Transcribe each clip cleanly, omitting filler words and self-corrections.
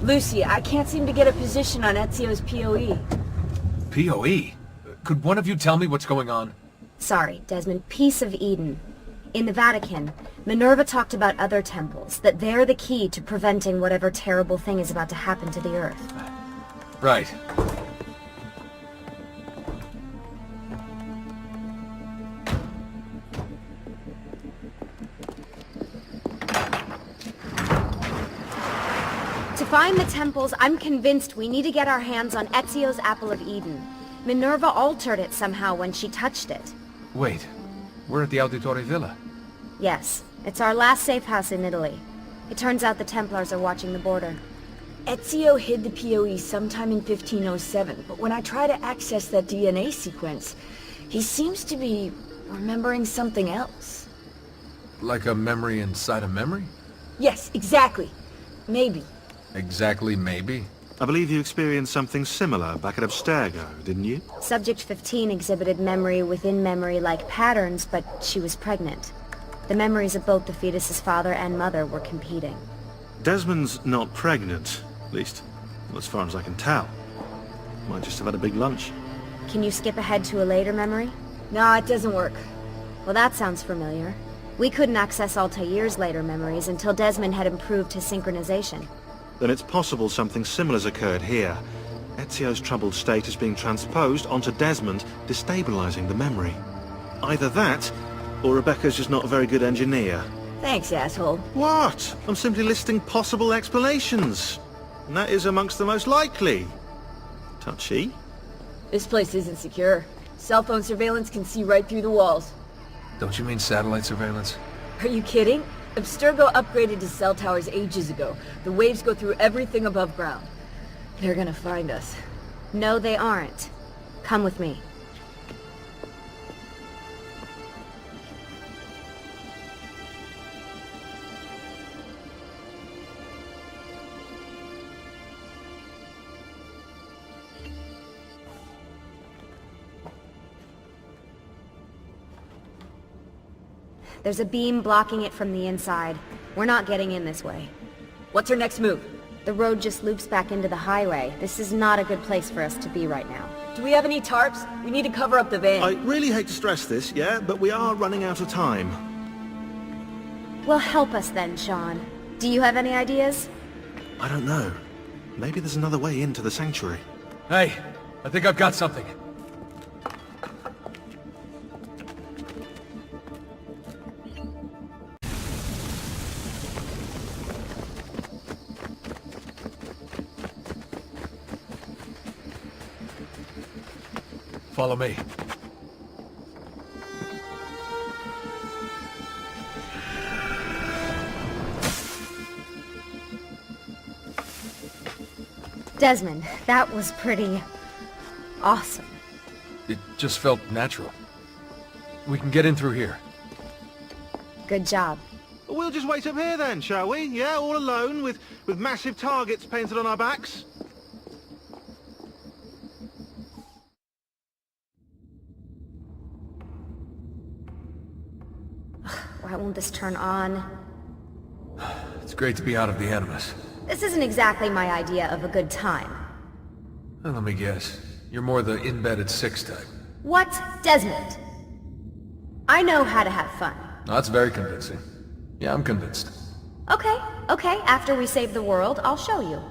Lucy, I can't seem to get a position on Ezio's POE. POE? Could one of you tell me what's going on? Sorry, Desmond. Piece of Eden. In the Vatican, Minerva talked about other temples, that they're the key to preventing whatever terrible thing is about to happen to the Earth. Right. To find the temples, I'm convinced we need to get our hands on Ezio's Apple of Eden. Minerva altered it somehow when she touched it. Wait, we're at the Auditore Villa. Yes, it's our last safe house in Italy. It turns out the Templars are watching the border. Ezio hid the POE sometime in 1507, but when I try to access that DNA sequence, he seems to be remembering something else. Like a memory inside a memory? Yes, exactly. Maybe. Exactly, maybe? I believe you experienced something similar back at Abstergo, didn't you? Subject 15 exhibited memory within memory-like patterns, but she was pregnant. The memories of both the fetus's father and mother were competing. Desmond's not pregnant, at least, well, as far as I can tell. Might just have had a big lunch. Can you skip ahead to a later memory? No, it doesn't work. Well, that sounds familiar. We couldn't access Altair's later memories until Desmond had improved his synchronization. Then it's possible something similar has occurred here. Ezio's troubled state is being transposed onto Desmond, destabilizing the memory. Either that, or Rebecca's just not a very good engineer. Thanks, asshole. What? I'm simply listing possible explanations. And that is amongst the most likely. Touchy? This place isn't secure. Cell phone surveillance can see right through the walls. Don't you mean satellite surveillance? Are you kidding? Abstergo upgraded to cell towers ages ago. The waves go through everything above ground. They're gonna find us. No, they aren't. Come with me. There's a beam blocking it from the inside. We're not getting in this way. What's our next move? The road just loops back into the highway. This is not a good place for us to be right now. Do we have any tarps? We need to cover up the van. I really hate to stress this, yeah, but we are running out of time. Well, help us then, Sean. Do you have any ideas? I don't know. Maybe there's another way into the sanctuary. Hey, I think I've got something. Follow me. Desmond, that was pretty awesome. It just felt natural. We can get in through here. Good job. We'll just wait up here then, shall we? Yeah, all alone, with massive targets painted on our backs? Why won't this turn on? It's great to be out of the Animus. This isn't exactly my idea of a good time. Well, let me guess. You're more the in-bed-at-6 type. What? Desmond? I know how to have fun. That's very convincing. Yeah, I'm convinced. Okay, after we save the world, I'll show you.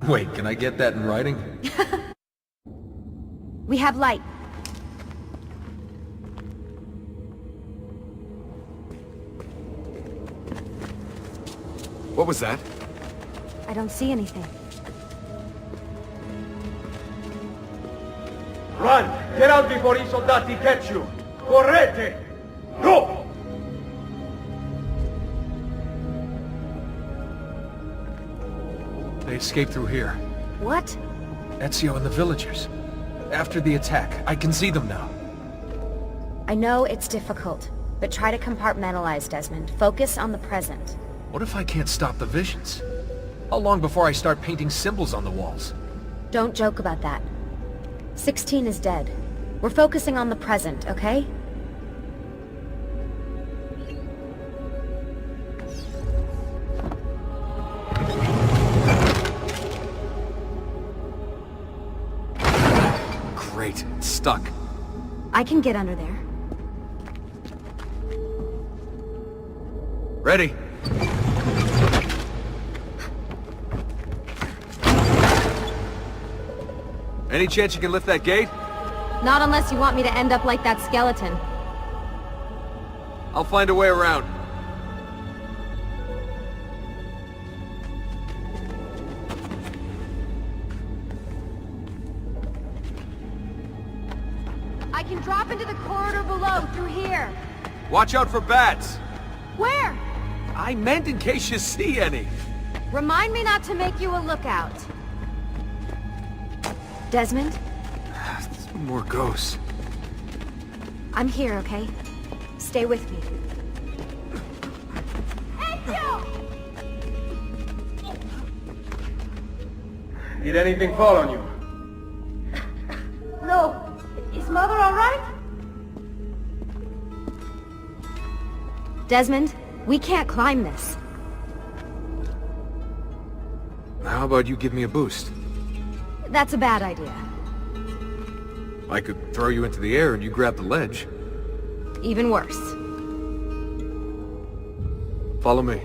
Wait, can I get that in writing? We have light. What was that? I don't see anything. Run! Get out before I soldati catch you! Correte! Go! They escaped through here. What? Ezio and the villagers. After the attack, I can see them now. I know it's difficult, but try to compartmentalize, Desmond. Focus on the present. What if I can't stop the visions? How long before I start painting symbols on the walls? Don't joke about that. 16 is dead. We're focusing on the present, okay? Great, it's stuck. I can get under there. Ready? Any chance you can lift that gate? Not unless you want me to end up like that skeleton. I'll find a way around. I can drop into the corridor below, through here. Watch out for bats. Where? I meant in case you see any. Remind me not to make you a lookout. Desmond? More ghosts. I'm here, okay? Stay with me. Did anything fall on you? No. Is Mother all right? Desmond, we can't climb this. How about you give me a boost? That's a bad idea. I could throw you into the air and you grab the ledge. Even worse. Follow me.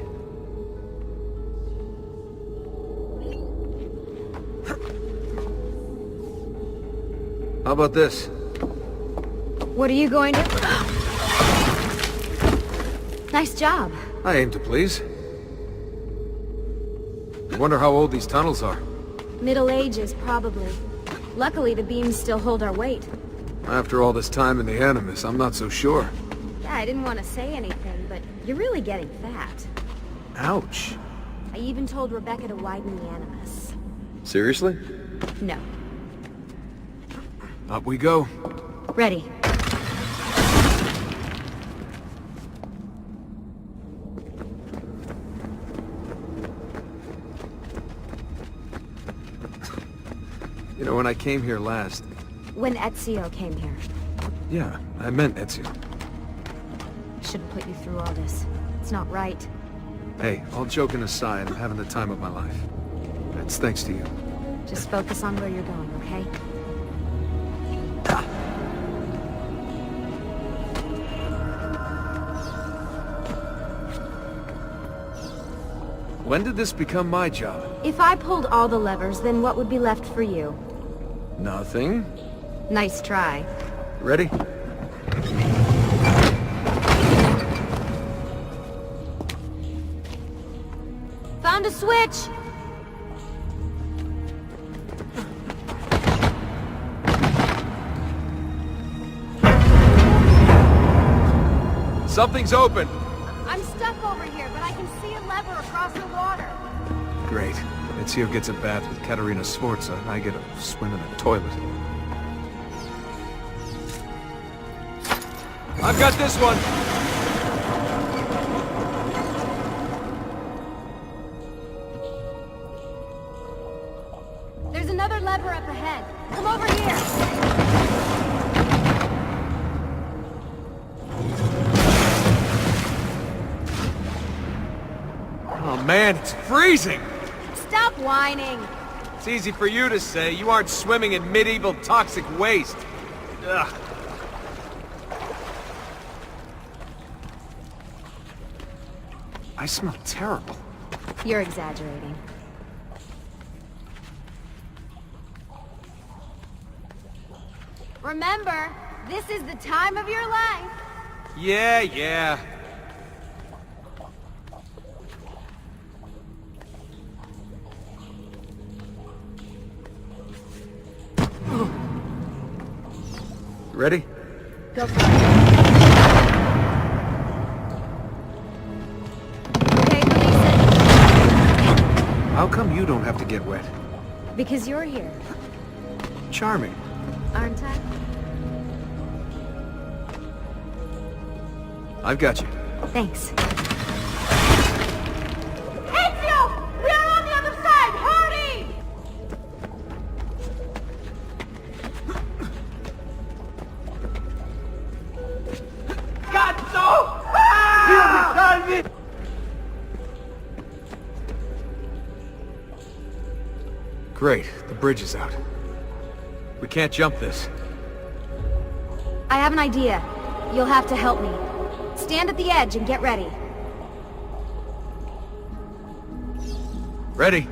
How about this? What are you going to... Nice job. I aim to please. I wonder how old these tunnels are. Middle Ages, probably. Luckily, the beams still hold our weight. After all this time in the Animus, I'm not so sure. Yeah, I didn't want to say anything, but you're really getting fat. Ouch. I even told Rebecca to widen the Animus. Seriously? No. Up we go. Ready. You know, when I came here last... When Ezio came here. Yeah, I meant Ezio. I shouldn't put you through all this. It's not right. Hey, all joking aside, I'm having the time of my life. That's thanks to you. Just focus on where you're going, okay? When did this become my job? If I pulled all the levers, then what would be left for you? Nothing. Nice try. Ready? Found a switch! Something's open! I'm stuck over here, but I can see a lever across the water. Great. Ezio gets a bath with Katerina Sforza, and I get a swim in a toilet. I've got this one! There's another lever up ahead. Come over here! Oh man, it's freezing! Stop whining! It's easy for you to say. You aren't swimming in medieval toxic waste. Ugh. I smell terrible. You're exaggerating. Remember, this is the time of your life. Yeah. Ready? Go for it. Okay, release it. How come you don't have to get wet? Because you're here, Charming. aren't I? I've got you. Thanks. Ezio! We are on the other side! Hurry! Cazzo! Dio mi salvi! Great. The bridge is out. We can't jump this. I have an idea. You'll have to help me. Stand at the edge and get ready. Ready?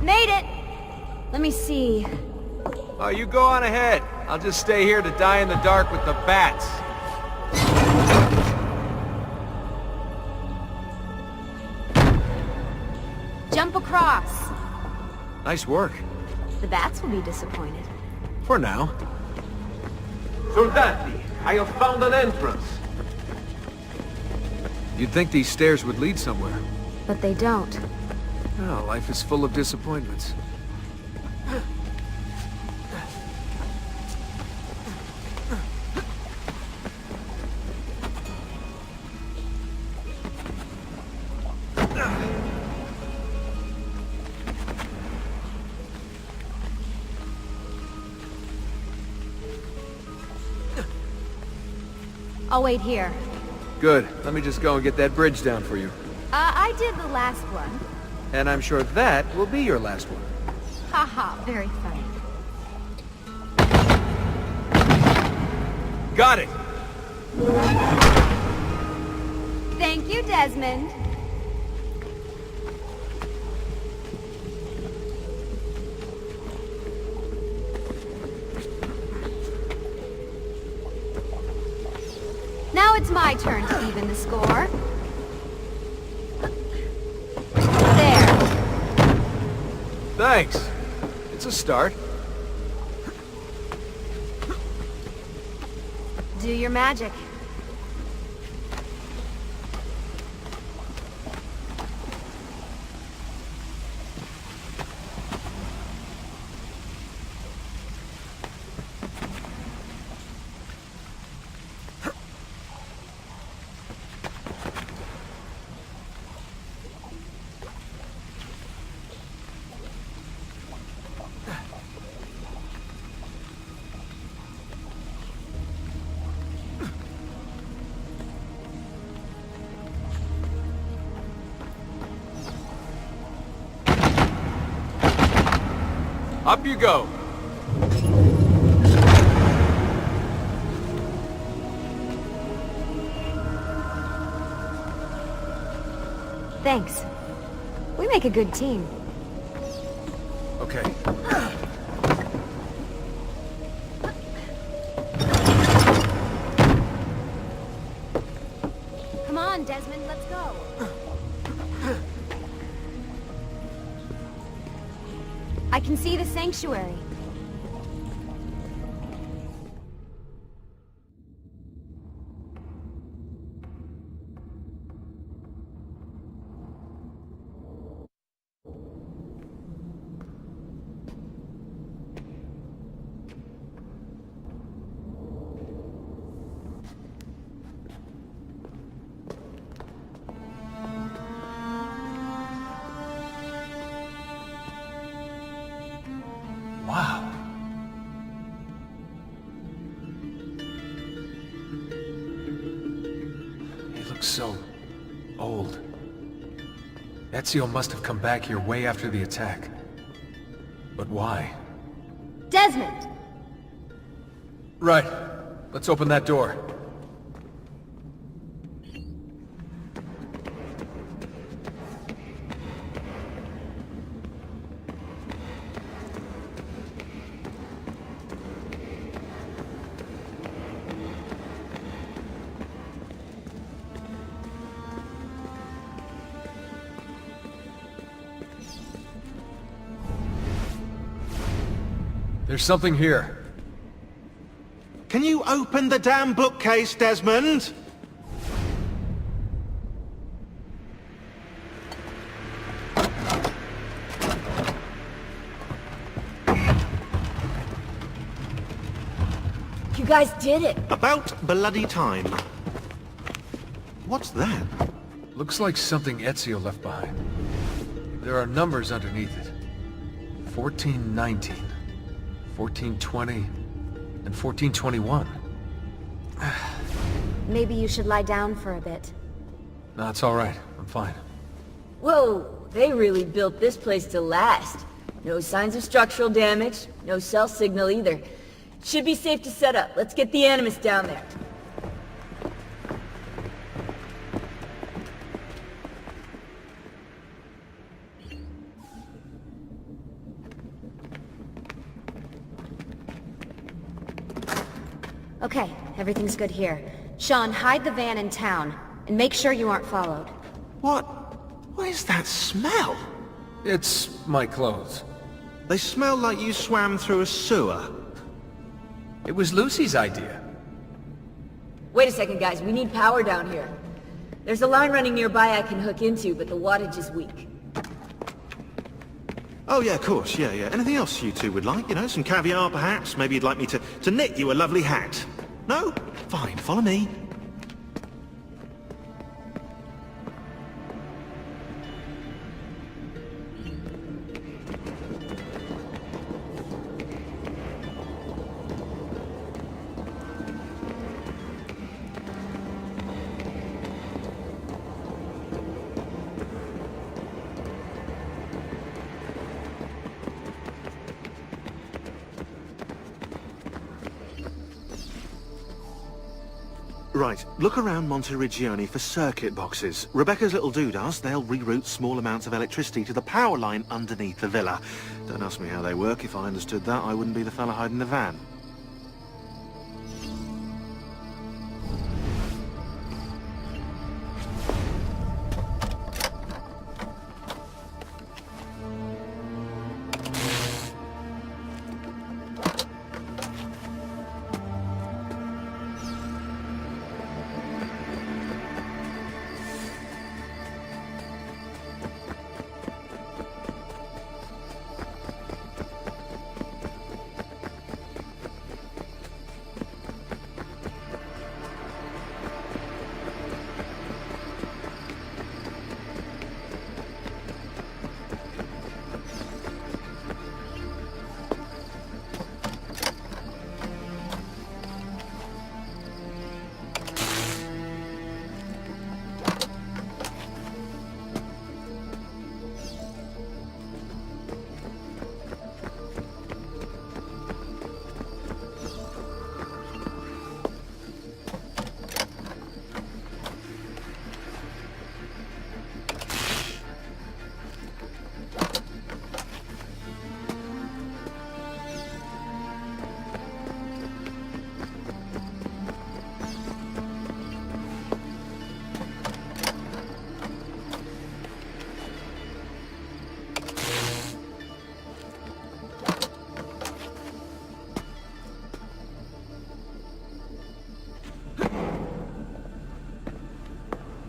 Made it! Let me see. Oh, you go on ahead. I'll just stay here to die in the dark with the bats. Jump across. Nice work. The bats will be disappointed. For now. Soldati, I have found an entrance. You'd think these stairs would lead somewhere. But they don't. Oh, life is full of disappointments. I'll wait here. Good. Let me just go and get that bridge down for you. I did the last one. And I'm sure that will be your last one. Haha, very funny. Got it! Thank you, Desmond. Now it's my turn to even the score. There. Thanks. It's a start. Do your magic. Up you go. Thanks. We make a good team. Okay. Come on, Desmond, let's go. I can see the sanctuary. Wow. He looks so old. Ezio must have come back here way after the attack. But why? Desmond! Right. Let's open that door. There's something here. Can you open the damn bookcase, Desmond? You guys did it. About bloody time. What's that? Looks like something Ezio left behind. There are numbers underneath it. 1419, 1420, and 1421. Maybe you should lie down for a bit. No, it's all right. I'm fine. Whoa, they really built this place to last. No signs of structural damage, no cell signal either. Should be safe to set up. Let's get the Animus down there. Okay, everything's good here. Sean, hide the van in town, and make sure you aren't followed. What? What is that smell? It's my clothes. They smell like you swam through a sewer. It was Lucy's idea. Wait a second, guys. We need power down here. There's a line running nearby I can hook into, but the wattage is weak. Oh yeah, of course, yeah. Anything else you two would like? You know, some caviar perhaps? Maybe you'd like me to knit you a lovely hat? No? Fine, follow me. Right, look around Monteriggioni for circuit boxes. Rebecca's little doodahs, they'll reroute small amounts of electricity to the power line underneath the villa. Don't ask me how they work. If I understood that, I wouldn't be the fella hiding the van.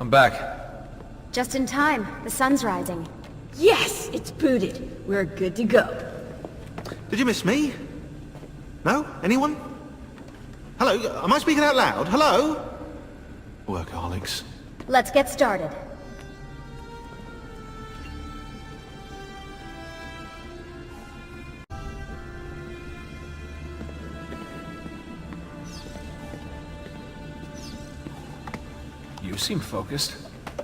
I'm back. Just in time. The sun's rising. Yes! It's booted. We're good to go. Did you miss me? No? Anyone? Hello? Am I speaking out loud? Hello? Workaholics. Let's get started. You seem focused.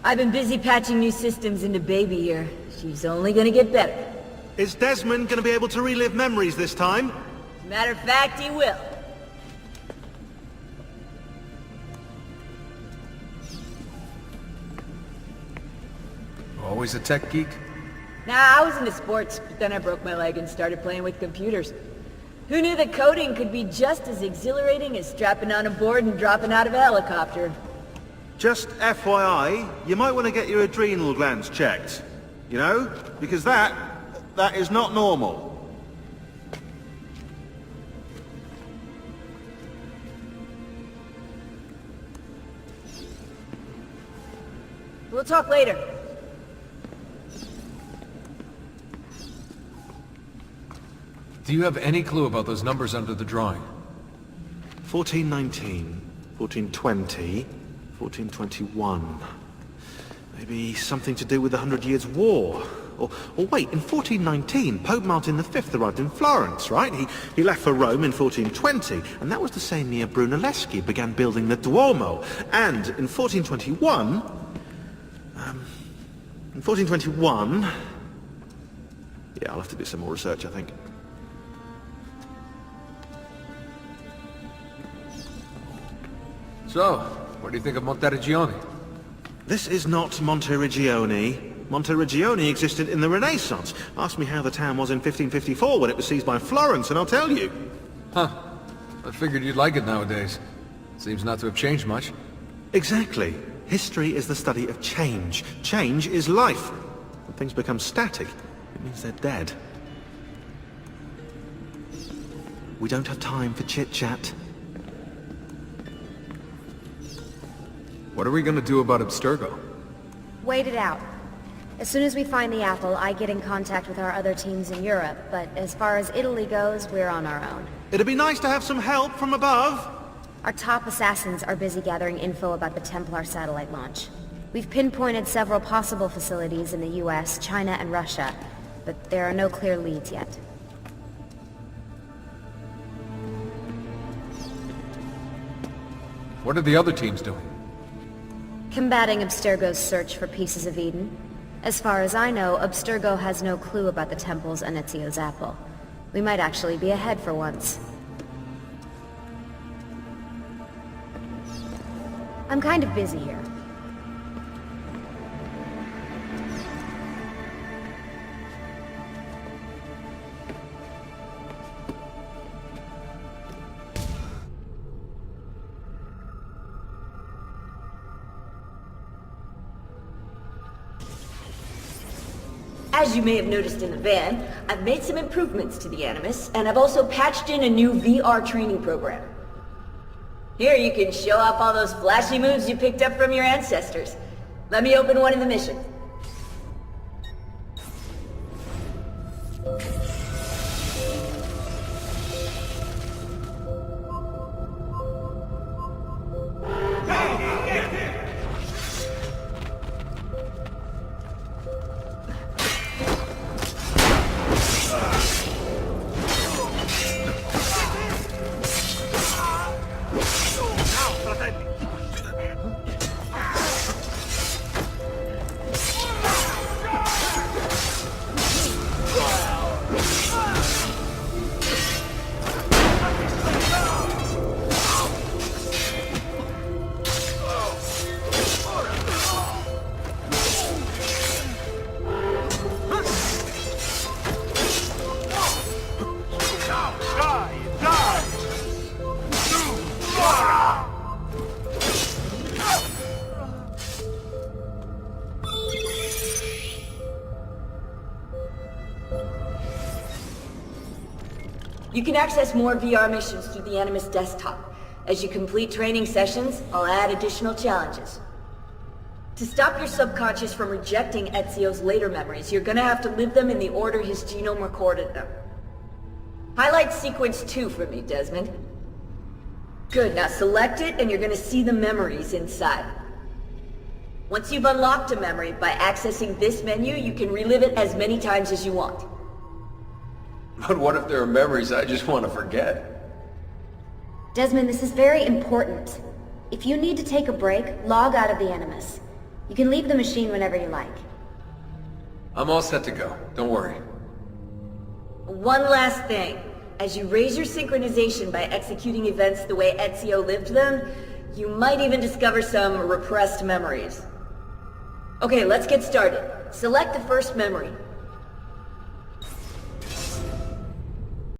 I've been busy patching new systems into Baby here. She's only gonna get better. Is Desmond going to be able to relive memories this time? Matter of fact, he will. Always a tech geek? Nah, I was into sports, but then I broke my leg and started playing with computers. Who knew that coding could be just as exhilarating as strapping on a board and dropping out of a helicopter? Just FYI, you might want to get your adrenal glands checked. You know? Because that is not normal. We'll talk later. Do you have any clue about those numbers under the drawing? 1419, 1420, 1421. Maybe something to do with the 100 Years' War. Or wait, in 1419, Pope Martin V arrived in Florence, right? He left for Rome in 1420, and that was the same year Brunelleschi began building the Duomo. And in 1421, In 1421... Yeah, I'll have to do some more research, I think. So, what do you think of Monteriggioni? This is not Monteriggioni. Monteriggioni existed in the Renaissance. Ask me how the town was in 1554 when it was seized by Florence, and I'll tell you. Huh. I figured you'd like it nowadays. Seems not to have changed much. Exactly. History is the study of change. Change is life. When things become static, it means they're dead. We don't have time for chit-chat. What are we gonna do about Abstergo? Wait it out. As soon as we find the apple, I get in contact with our other teams in Europe, but as far as Italy goes, we're on our own. It'd be nice to have some help from above. Our top assassins are busy gathering info about the Templar satellite launch. We've pinpointed several possible facilities in the US, China, and Russia, but there are no clear leads yet. What are the other teams doing? Combating Abstergo's search for pieces of Eden. As far as I know, Abstergo has no clue about the temples and Ezio's apple. We might actually be ahead for once. I'm kind of busy here. As you may have noticed in the van, I've made some improvements to the Animus, and I've also patched in a new VR training program. Here you can show off all those flashy moves you picked up from your ancestors. Let me open one of the missions. You can access more VR missions through the Animus desktop. As you complete training sessions, I'll add additional challenges. To stop your subconscious from rejecting Ezio's later memories, you're gonna have to live them in the order his genome recorded them. Highlight sequence 2 for me, Desmond. Good, now select it and you're gonna see the memories inside. Once you've unlocked a memory, by accessing this menu, you can relive it as many times as you want. But what if there are memories I just want to forget? Desmond, this is very important. If you need to take a break, log out of the Animus. You can leave the machine whenever you like. I'm all set to go. Don't worry. One last thing. As you raise your synchronization by executing events the way Ezio lived them, you might even discover some repressed memories. Okay, let's get started. Select the first memory.